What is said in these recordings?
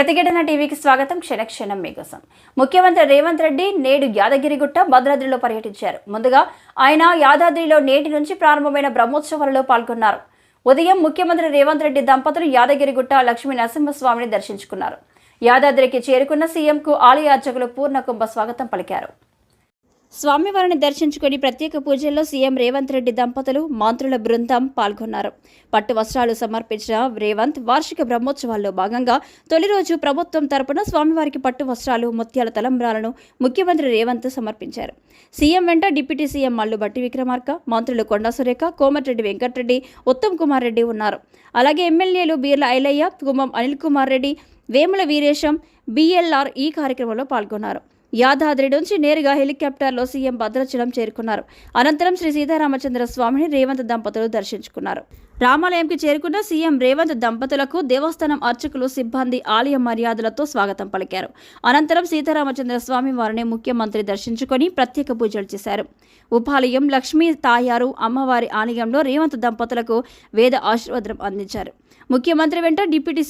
ప్రతిఘటన టీవీకి స్వాగతం. క్షణక్షణం మీకోసం. ముఖ్యమంత్రి రేవంత్ రెడ్డి నేడు యాదగిరిగుట్ట, భద్రాద్రిలో పర్యటించారు. ముందుగా ఆయన యాదాద్రిలో నేటి నుంచి ప్రారంభమైన బ్రహ్మోత్సవాలలో పాల్గొన్నారు. ఉదయం ముఖ్యమంత్రి రేవంత్ రెడ్డి దంపతులు యాదగిరిగుట్ట లక్ష్మీ నరసింహస్వామిని దర్శించుకున్నారు. యాదాద్రికి చేరుకున్న సీఎంకు ఆలయ అర్చకులు పూర్ణ కుంభ స్వాగతం పలికారు. స్వామివారిని దర్శించుకుని ప్రత్యేక పూజల్లో సీఎం రేవంత్ రెడ్డి దంపతులు, మంత్రుల బృందం పాల్గొన్నారు. పట్టు వస్త్రాలు సమర్పించిన రేవంత్ వార్షిక బ్రహ్మోత్సవాల్లో భాగంగా తొలి రోజు ప్రభుత్వం తరపున స్వామివారికి పట్టు వస్త్రాలు, ముత్యాల తలంబ్రాలను ముఖ్యమంత్రి రేవంత్ సమర్పించారు. సీఎం వెంట డిప్యూటీ సీఎం మల్లు భట్టి విక్రమార్క, మంత్రులు కొండా సురేఖ, కోమటిరెడ్డి వెంకటరెడ్డి, ఉత్తమ్ కుమార్ రెడ్డి ఉన్నారు. అలాగే ఎమ్మెల్యేలు బీర్ల ఐలయ్య, కుమ్మం అనిల్ కుమార్ రెడ్డి, వేముల వీరేశం, BLR ఈ కార్యక్రమంలో పాల్గొన్నారు. యాదాద్రి నుంచి నేరుగా హెలికాప్టర్లో సీఎం భద్రాచలం చేరుకున్నారు. అనంతరం శ్రీ సీతారామచంద్ర స్వామిని రేవంత్ దంపతులు దర్శించుకున్నారు. రామాలయంకి చేరుకున్న సీఎం రేవంత్ దంపతులకు దేవస్థానం అర్చకులు, సిబ్బంది ఆలయ మర్యాదలతో స్వాగతం పలికారు. అనంతరం సీతారామచంద్ర స్వామి వారిని ముఖ్యమంత్రి దర్శించుకొని ప్రత్యేక పూజలు చేశారు. ఉపాలయం లక్ష్మీ తాయారు అమ్మవారి ఆలయంలో రేవంత్ దంపతులకు వేద ఆశీర్వాదం అందించారు. ముఖ్యమంత్రి వెంట డిప్యూటీ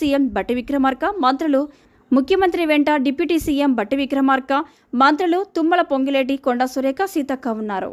సీఎం భట్టి విక్రమార్క, మంత్రులు తుమ్మల పొంగిలేటి, కొండా సురేఖ, సీతక్క ఉన్నారు.